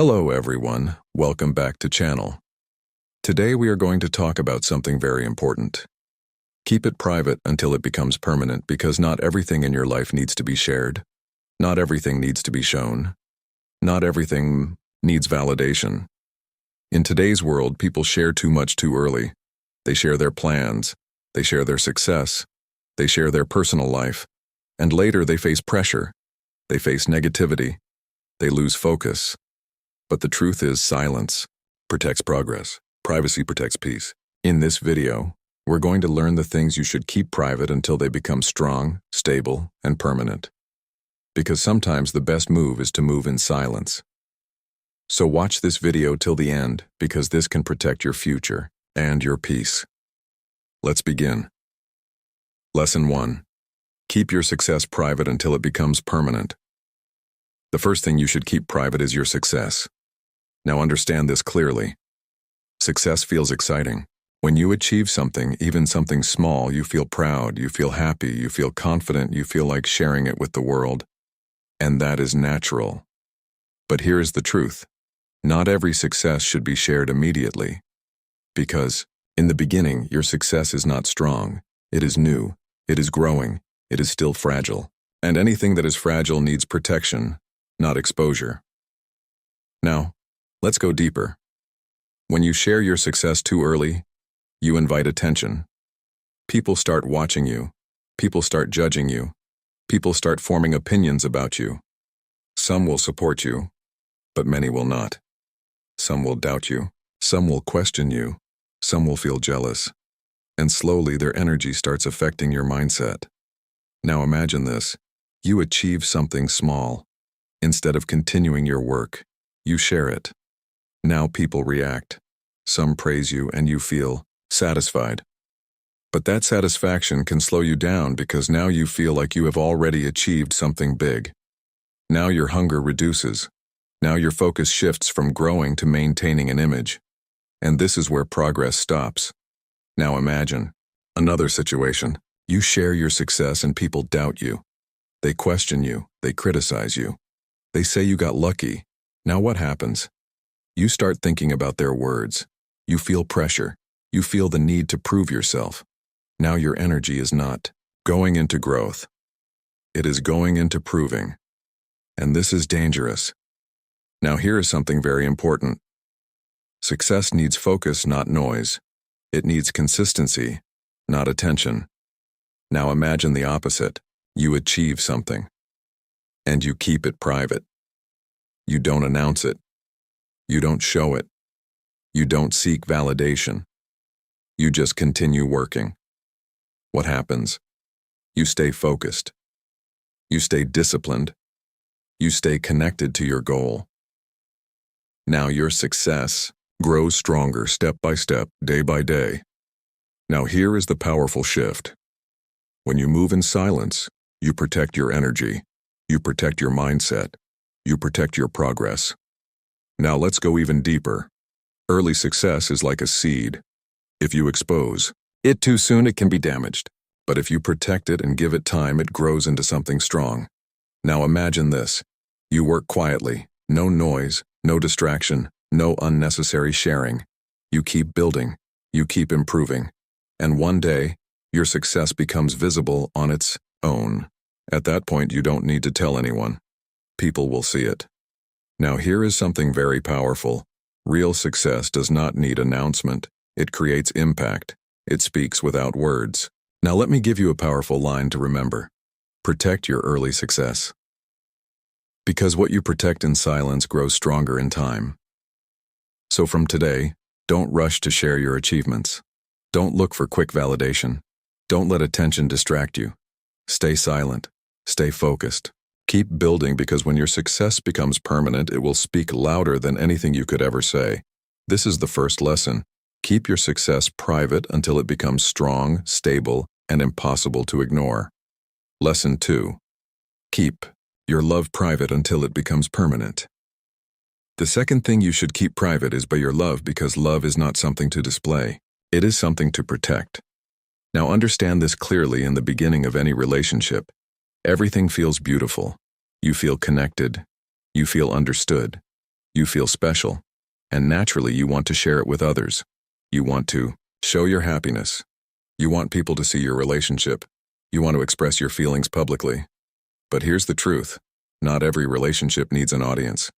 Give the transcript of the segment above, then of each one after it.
Hello everyone, welcome back to channel. Today we are going to talk about something very important. Keep it private until it becomes permanent because not everything in your life needs to be shared. Not everything needs to be shown. Not everything needs validation. In today's world, people share too much too early. They share their plans, they share their success, they share their personal life, and later they face pressure, they face negativity, they lose focus. But the truth is, silence protects progress. Privacy protects peace. In this video, we're going to learn the things you should keep private until they become strong, stable, and permanent. Because sometimes the best move is to move in silence. So watch this video till the end, because this can protect your future and your peace. Let's begin. Lesson 1. Keep your success private until it becomes permanent. The first thing you should keep private is your success. Now understand this clearly. Success feels exciting. When you achieve something, even something small, you feel proud, you feel happy, you feel confident, you feel like sharing it with the world. And that is natural. But here is the truth. Not every success should be shared immediately. Because, in the beginning, your success is not strong. It is new. It is growing. It is still fragile. And anything that is fragile needs protection, not exposure. Now, let's go deeper. When you share your success too early, you invite attention. People start watching you. People start judging you. People start forming opinions about you. Some will support you, but many will not. Some will doubt you. Some will question you. Some will feel jealous. And slowly their energy starts affecting your mindset. Now imagine this. You achieve something small. Instead of continuing your work, you share it. Now people react. Some praise you and you feel satisfied. But that satisfaction can slow you down because now you feel like you have already achieved something big. Now your hunger reduces. Now your focus shifts from growing to maintaining an image. And this is where progress stops. Now imagine another situation. You share your success and people doubt you. They question you. They criticize you. They say you got lucky. Now what happens? You start thinking about their words. You feel pressure. You feel the need to prove yourself. Now your energy is not going into growth. It is going into proving. And this is dangerous. Now here is something very important. Success needs focus, not noise. It needs consistency, not attention. Now imagine the opposite. You achieve something. And you keep it private. You don't announce it. You don't show it. You don't seek validation. You just continue working. What happens? You stay focused. You stay disciplined. You stay connected to your goal. Now your success grows stronger step by step, day by day. Now here is the powerful shift. When you move in silence, you protect your energy. You protect your mindset. You protect your progress. Now let's go even deeper. Early success is like a seed. If you expose it too soon, it can be damaged. But if you protect it and give it time, it grows into something strong. Now imagine this. You work quietly. No noise, no distraction, no unnecessary sharing. You keep building. You keep improving. And one day, your success becomes visible on its own. At that point, you don't need to tell anyone. People will see it. Now here is something very powerful. Real success does not need announcement. It creates impact. It speaks without words. Now let me give you a powerful line to remember. Protect your early success. Because what you protect in silence grows stronger in time. So from today, don't rush to share your achievements. Don't look for quick validation. Don't let attention distract you. Stay silent. Stay focused. Keep building because when your success becomes permanent, it will speak louder than anything you could ever say. This is the first lesson. Keep your success private until it becomes strong, stable, and impossible to ignore. Lesson 2. Keep your love private until it becomes permanent. The second thing you should keep private is by your love because love is not something to display. It is something to protect. Now understand this clearly in the beginning of any relationship. Everything feels beautiful. You feel connected. You feel understood. You feel special, and naturally you want to share it with others. You want to show your happiness. You want people to see your relationship. You want to express your feelings publicly. But here's the truth. Not every relationship needs an audience.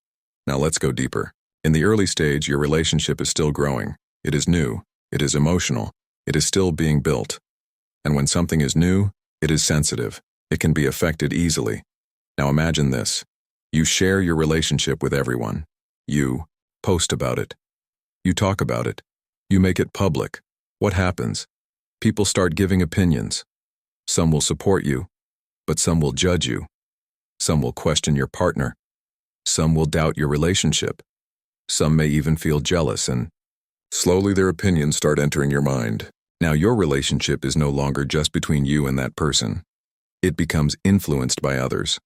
Now let's go deeper. In the early stage, your relationship is still growing. It is new. It is emotional. It is still being built. And when something is new, it is sensitive. It can be affected easily. Now imagine this. You share your relationship with everyone. You post about it. You talk about it. You make it public. What happens? People start giving opinions. Some will support you, but some will judge you. Some will question your partner. Some will doubt your relationship. Some may even feel jealous, and slowly their opinions start entering your mind. Now your relationship is no longer just between you and that person. It becomes influenced by others.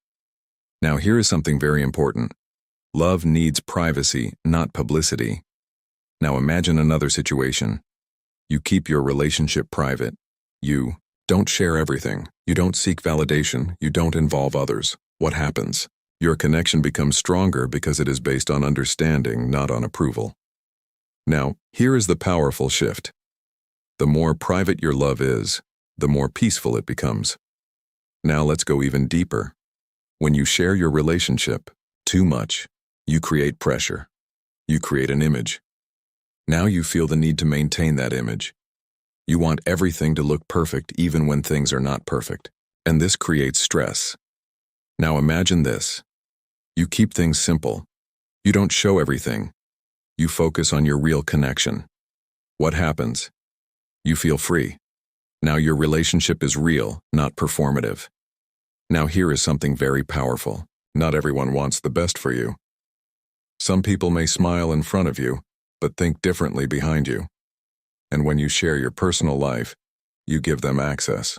Now here is something very important. Love needs privacy, not publicity. Now imagine another situation. You keep your relationship private. You don't share everything. You don't seek validation. You don't involve others. What happens? Your connection becomes stronger because it is based on understanding, not on approval. Now, here is the powerful shift. The more private your love is, the more peaceful it becomes. Now let's go even deeper. When you share your relationship too much, you create pressure. You create an image. Now you feel the need to maintain that image. You want everything to look perfect even when things are not perfect. And this creates stress. Now imagine this. You keep things simple. You don't show everything. You focus on your real connection. What happens? You feel free. Now your relationship is real, not performative. Now here is something very powerful. Not everyone wants the best for you. Some people may smile in front of you, but think differently behind you. And when you share your personal life, you give them access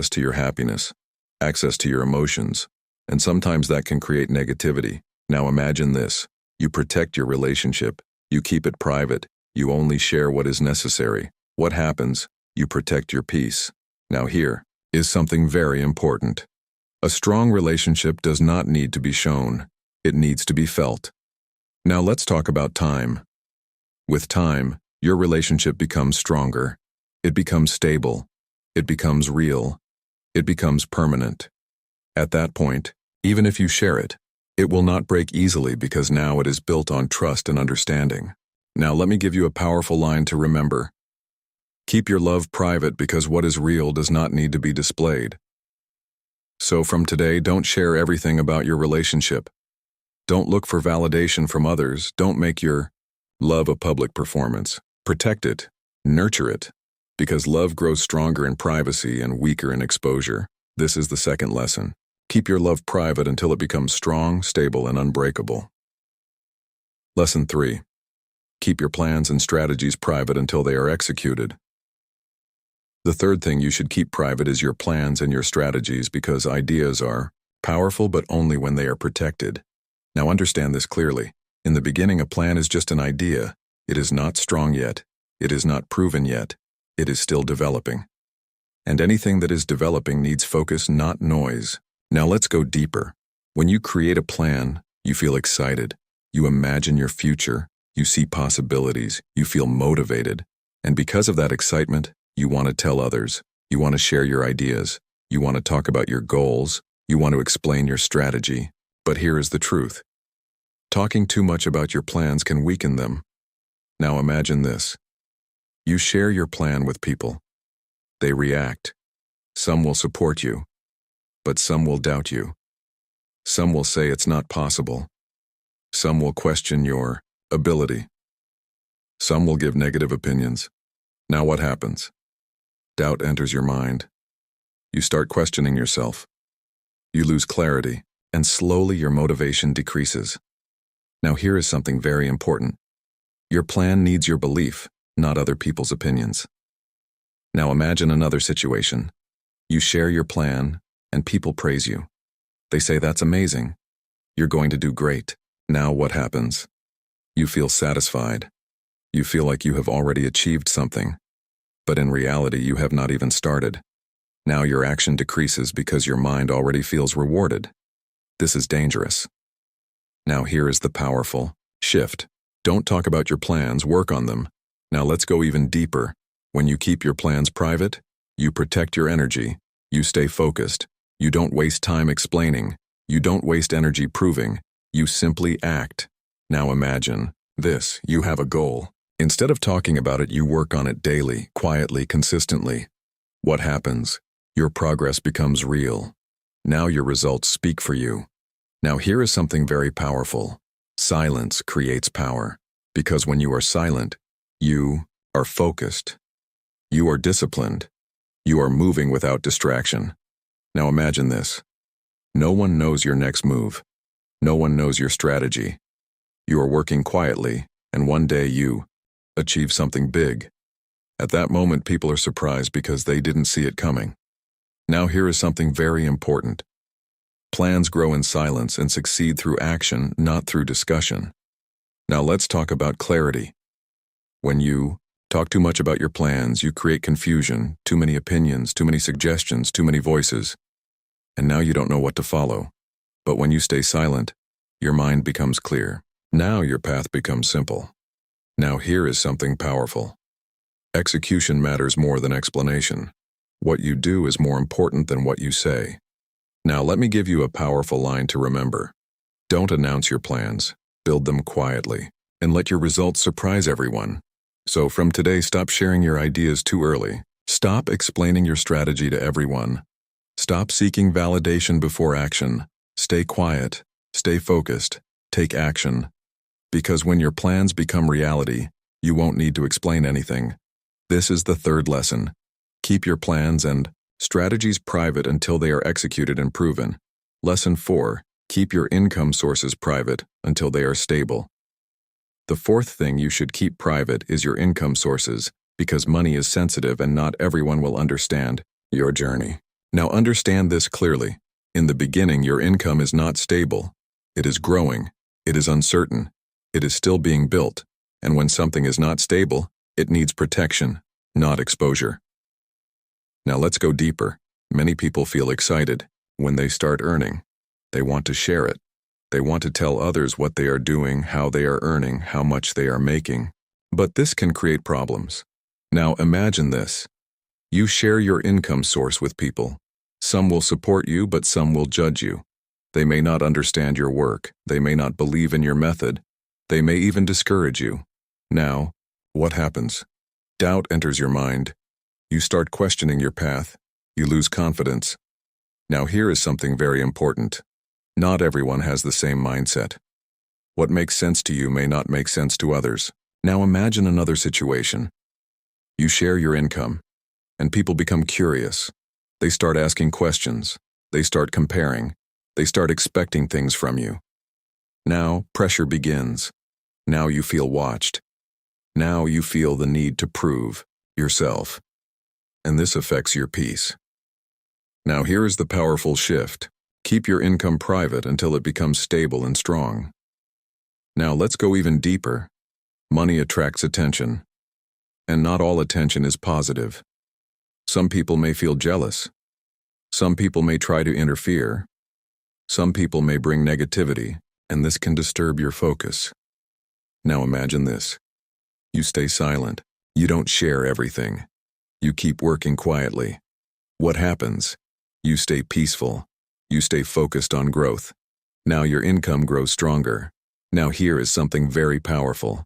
to your happiness, access to your emotions, and sometimes that can create negativity. Now imagine this. You protect your relationship. You keep it private. You only share what is necessary. What happens? You protect your peace. Now here is something very important. A strong relationship does not need to be shown. It needs to be felt. Now let's talk about time. With time, your relationship becomes stronger. It becomes stable. It becomes real. It becomes permanent. At that point, even if you share it, it will not break easily because now it is built on trust and understanding. Now let me give you a powerful line to remember. Keep your love private because what is real does not need to be displayed. So from today, don't share everything about your relationship. Don't look for validation from others. Don't make your love a public performance. Protect it. Nurture it. Because love grows stronger in privacy and weaker in exposure. This is the second lesson. Keep your love private until it becomes strong, stable, and unbreakable. Lesson 3. Keep your plans and strategies private until they are executed. The third thing you should keep private is your plans and your strategies because ideas are powerful but only when they are protected. Now understand this clearly. In the beginning, a plan is just an idea. It is not strong yet. It is not proven yet. It is still developing. And anything that is developing needs focus, not noise. Now let's go deeper. When you create a plan, you feel excited. You imagine your future. You see possibilities. You feel motivated. And because of that excitement, you want to tell others. You want to share your ideas. You want to talk about your goals. You want to explain your strategy. But here is the truth. Talking too much about your plans can weaken them. Now imagine this. You share your plan with people. They react. Some will support you, but some will doubt you. Some will say it's not possible. Some will question your ability. Some will give negative opinions. Now what happens? Doubt enters your mind. You start questioning yourself. You lose clarity, and slowly your motivation decreases. Now here is something very important. Your plan needs your belief, not other people's opinions. Now imagine another situation. You share your plan, and people praise you. They say that's amazing. You're going to do great. Now what happens? You feel satisfied. You feel like you have already achieved something. But in reality, you have not even started. Now your action decreases because your mind already feels rewarded. This is dangerous. Now here is the powerful. Shift. Don't talk about your plans, work on them. Now let's go even deeper. When you keep your plans private, you protect your energy. You stay focused. You don't waste time explaining. You don't waste energy proving. You simply act. Now imagine this. You have a goal. Instead of talking about it, you work on it daily, quietly, consistently. What happens? Your progress becomes real. Now your results speak for you. Now here is something very powerful. Silence creates power. Because when you are silent, you are focused. You are disciplined. You are moving without distraction. Now imagine this. No one knows your next move. No one knows your strategy. You are working quietly, and one day you achieve something big. At that moment, people are surprised because they didn't see it coming. Now here is something very important. Plans grow in silence and succeed through action, not through discussion. Now let's talk about clarity. When you talk too much about your plans, you create confusion, too many opinions, too many suggestions, too many voices. And now you don't know what to follow. But when you stay silent, your mind becomes clear. Now your path becomes simple. Now here is something powerful. Execution matters more than explanation. What you do is more important than what you say. Now let me give you a powerful line to remember. Don't announce your plans. Build them quietly, and let your results surprise everyone. So from today, stop sharing your ideas too early. Stop explaining your strategy to everyone. Stop seeking validation before action. Stay quiet. Stay focused. Take action. Because when your plans become reality, you won't need to explain anything. This is the third lesson. Keep your plans and strategies private until they are executed and proven. Lesson 4. Keep your income sources private until they are stable. The fourth thing you should keep private is your income sources, because money is sensitive and not everyone will understand your journey. Now understand this clearly. In the beginning, your income is not stable. It is growing. It is uncertain. It is still being built. And when something is not stable, it needs protection, not exposure. Now let's go deeper. Many people feel excited when they start earning. They want to share it. They want to tell others what they are doing, how they are earning, how much they are making. But this can create problems. Now imagine this. You share your income source with people. Some will support you, but some will judge you. They may not understand your work. They may not believe in your method. They may even discourage you. Now, what happens? Doubt enters your mind. You start questioning your path. You lose confidence. Now here is something very important. Not everyone has the same mindset. What makes sense to you may not make sense to others. Now imagine another situation. You share your income, and people become curious. They start asking questions. They start comparing. They start expecting things from you. Now pressure begins. Now you feel watched. Now you feel the need to prove yourself. And this affects your peace. Now here is the powerful shift. Keep your income private until it becomes stable and strong. Now let's go even deeper. Money attracts attention. And not all attention is positive. Some people may feel jealous. Some people may try to interfere. Some people may bring negativity, and this can disturb your focus. Now imagine this. You stay silent. You don't share everything. You keep working quietly. What happens? You stay peaceful. You stay focused on growth. Now your income grows stronger. Now here is something very powerful.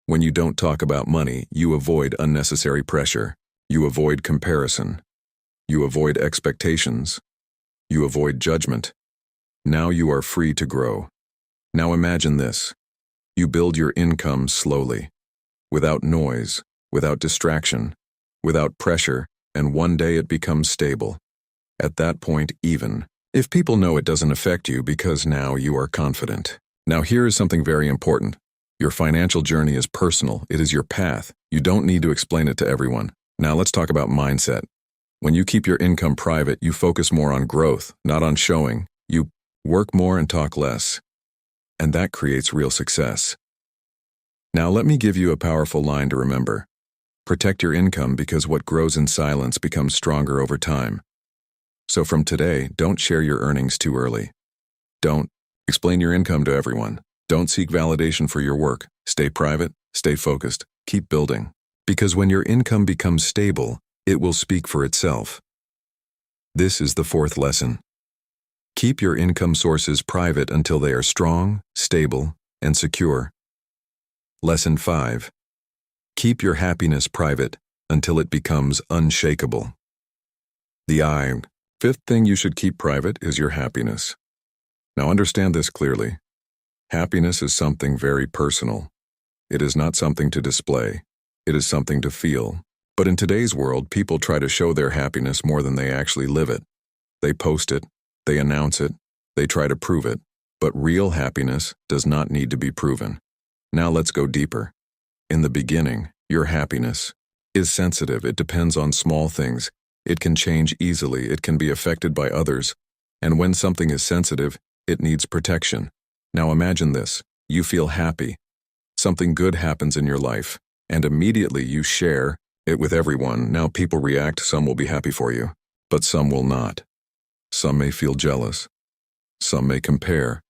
When you don't talk about money, you avoid unnecessary pressure. You avoid comparison. You avoid expectations. You avoid judgment. Now you are free to grow. Now imagine this. You build your income slowly, without noise, without distraction, without pressure, and one day it becomes stable. At that point, even if people know, it doesn't affect you because now you are confident. Now here is something very important. Your financial journey is personal. It is your path. You don't need to explain it to everyone. Now let's talk about mindset. When you keep your income private, you focus more on growth, not on showing. You work more and talk less. And that creates real success. Now let me give you a powerful line to remember. Protect your income because what grows in silence becomes stronger over time. So from today, don't share your earnings too early. Don't explain your income to everyone. Don't seek validation for your work. Stay private, stay focused, keep building. Because when your income becomes stable, it will speak for itself. This is the fourth lesson. Keep your income sources private until they are strong, stable, and secure. Lesson 5. Keep your happiness private until it becomes unshakable. The fifth thing you should keep private is your happiness. Now understand this clearly. Happiness is something very personal. It is not something to display. It is something to feel. But in today's world, people try to show their happiness more than they actually live it. They post it, they announce it, they try to prove it. But real happiness does not need to be proven. Now let's go deeper. In the beginning, your happiness is sensitive. It depends on small things. It can change easily. It can be affected by others. And when something is sensitive, it needs protection. Now imagine this. You feel happy. Something good happens in your life, and immediately you share it with everyone. Now people react. Some will be happy for you, but some will not. Some may feel jealous. Some may compare.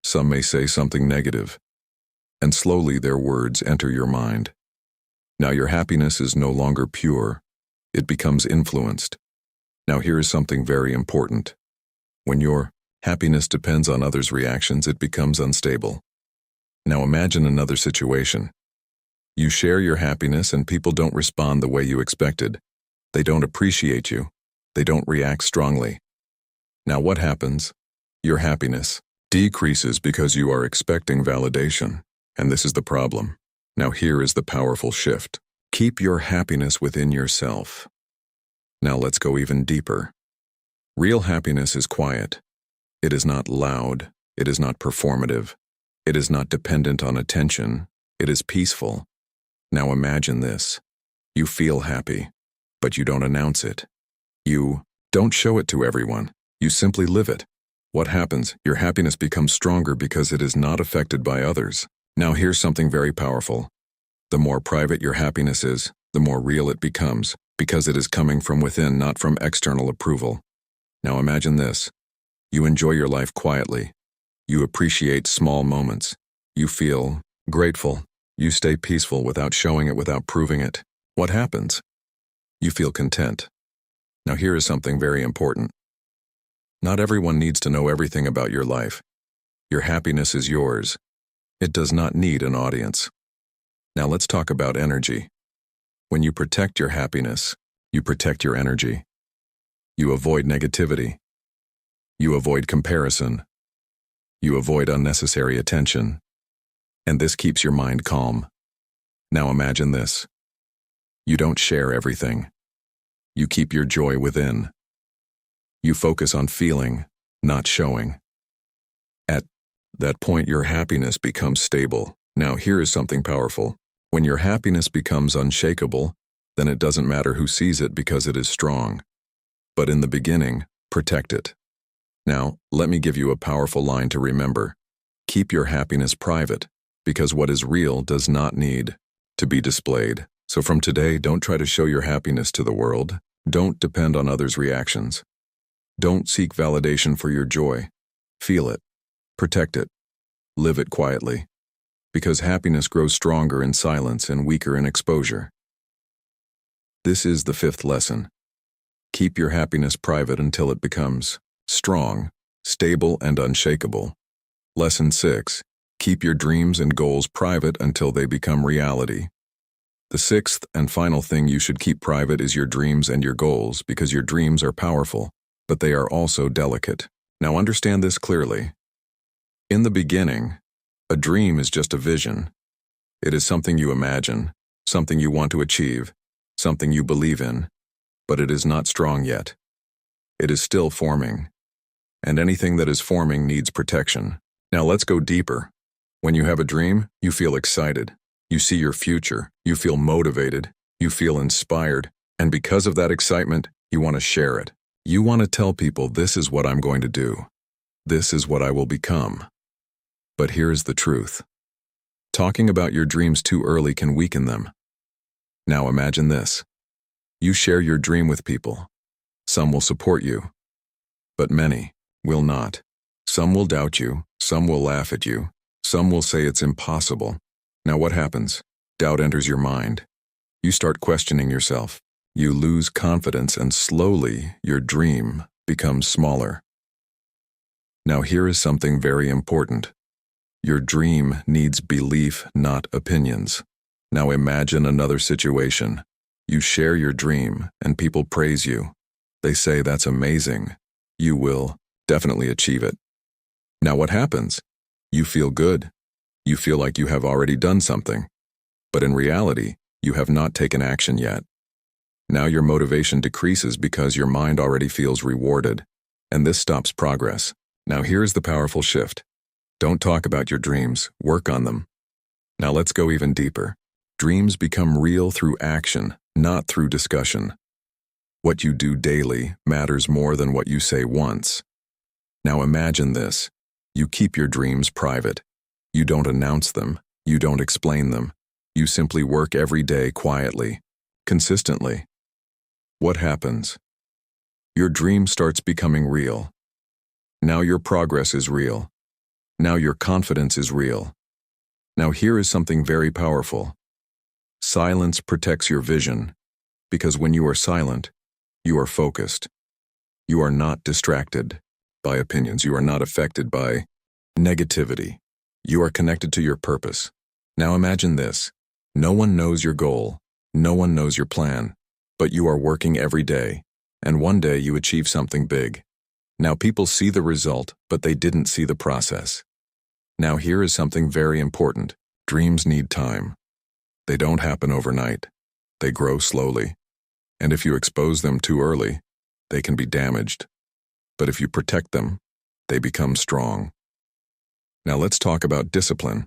Some may say something negative. And slowly their words enter your mind. Now your happiness is no longer pure. It becomes influenced. Now here is something very important. When your happiness depends on others' reactions, it becomes unstable. Now imagine another situation. You share your happiness and people don't respond the way you expected. They don't appreciate you. They don't react strongly. Now what happens? Your happiness decreases because you are expecting validation. And this is the problem. Now here is the powerful shift. Keep your happiness within yourself. Now let's go even deeper. Real happiness is quiet. It is not loud. It is not performative. It is not dependent on attention. It is peaceful. Now imagine this. You feel happy, but you don't announce it. You don't show it to everyone. You simply live it. What happens? Your happiness becomes stronger because it is not affected by others. Now here's something very powerful. The more private your happiness is, the more real it becomes, because it is coming from within, not from external approval. Now imagine this. You enjoy your life quietly. You appreciate small moments. You feel grateful. You stay peaceful without showing it, without proving it. What happens? You feel content. Now here is something very important. Not everyone needs to know everything about your life. Your happiness is yours. It does not need an audience. Now let's talk about energy. When you protect your happiness, you protect your energy. You avoid negativity. You avoid comparison. You avoid unnecessary attention. And this keeps your mind calm. Now imagine this. You don't share everything. You keep your joy within. You focus on feeling, not showing. At that point, your happiness becomes stable. Now here is something powerful. When your happiness becomes unshakable, then it doesn't matter who sees it because it is strong. But in the beginning, protect it. Now, let me give you a powerful line to remember. Keep your happiness private, because what is real does not need to be displayed. So from today, don't try to show your happiness to the world. Don't depend on others' reactions. Don't seek validation for your joy. Feel it. Protect it. Live it quietly. Because happiness grows stronger in silence and weaker in exposure. This is the fifth lesson. Keep your happiness private until it becomes strong, stable, and unshakable. Lesson 6. Keep your dreams and goals private until they become reality. The sixth and final thing you should keep private is your dreams and your goals, because your dreams are powerful, but they are also delicate. Now understand this clearly. In the beginning, a dream is just a vision. It is something you imagine, something you want to achieve, something you believe in, but it is not strong yet. It is still forming, and anything that is forming needs protection. Now let's go deeper. When you have a dream, you feel excited. You see your future. You feel motivated. You feel inspired. And because of that excitement, you want to share it. You want to tell people, this is what I'm going to do. This is what I will become. But here is the truth. Talking about your dreams too early can weaken them. Now imagine this. You share your dream with people. Some will support you, but many will not. Some will doubt you. Some will laugh at you. Some will say it's impossible. Now what happens? Doubt enters your mind. You start questioning yourself. You lose confidence, and slowly your dream becomes smaller. Now here is something very important. Your dream needs belief, not opinions. Now imagine another situation. You share your dream and people praise you. They say that's amazing. You will definitely achieve it. Now what happens? You feel good. You feel like you have already done something. But in reality, you have not taken action yet. Now your motivation decreases because your mind already feels rewarded, and this stops progress. Now here's the powerful shift. Don't talk about your dreams, work on them. Now let's go even deeper. Dreams become real through action, not through discussion. What you do daily matters more than what you say once. Now imagine this. You keep your dreams private. You don't announce them. You don't explain them. You simply work every day quietly, consistently. What happens? Your dream starts becoming real. Now your progress is real. Now your confidence is real. Now here is something very powerful. Silence protects your vision, because when you are silent, you are focused. You are not distracted by opinions. You are not affected by negativity. You are connected to your purpose. Now imagine this. No one knows your goal. No one knows your plan, but you are working every day, and one day you achieve something big. Now people see the result, but they didn't see the process. Now here is something very important. Dreams need time. They don't happen overnight. They grow slowly. And if you expose them too early, they can be damaged. But if you protect them, they become strong. Now let's talk about discipline.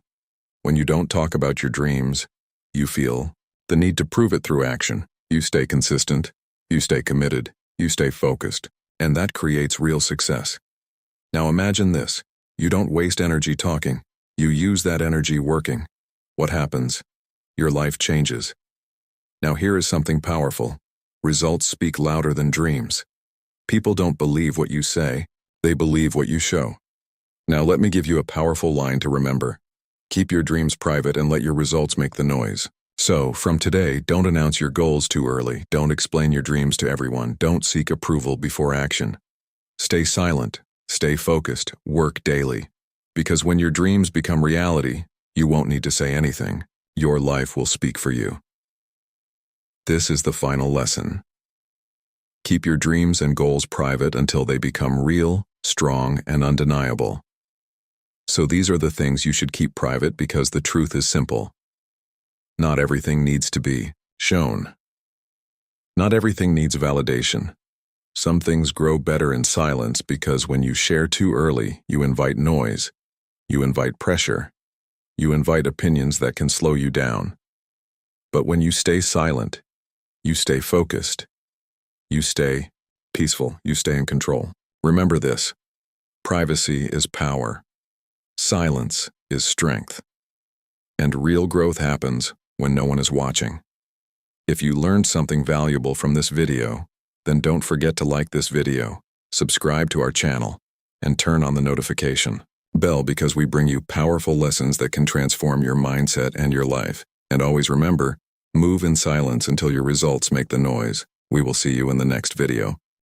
When you don't talk about your dreams, you feel the need to prove it through action. You stay consistent, you stay committed, you stay focused, and that creates real success. Now imagine this. You don't waste energy talking. You use that energy working. What happens? Your life changes. Now here is something powerful. Results speak louder than dreams. People don't believe what you say, they believe what you show. Now let me give you a powerful line to remember. Keep your dreams private and let your results make the noise. So, from today, don't announce your goals too early. Don't explain your dreams to everyone. Don't seek approval before action. Stay silent. Stay focused. Work daily. Because when your dreams become reality, you won't need to say anything. Your life will speak for you. This is the final lesson. Keep your dreams and goals private until they become real, strong, and undeniable. So these are the things you should keep private because the truth is simple. Not everything needs to be shown. Not everything needs validation. Some things grow better in silence because when you share too early, you invite noise, you invite pressure, you invite opinions that can slow you down. But when you stay silent, you stay focused, you stay peaceful, you stay in control. Remember this. Privacy is power. Silence is strength. And real growth happens when no one is watching. If you learned something valuable from this video, then don't forget to like this video, subscribe to our channel, and turn on the notification bell because we bring you powerful lessons that can transform your mindset and your life. And always remember, move in silence until your results make the noise. We will see you in the next video.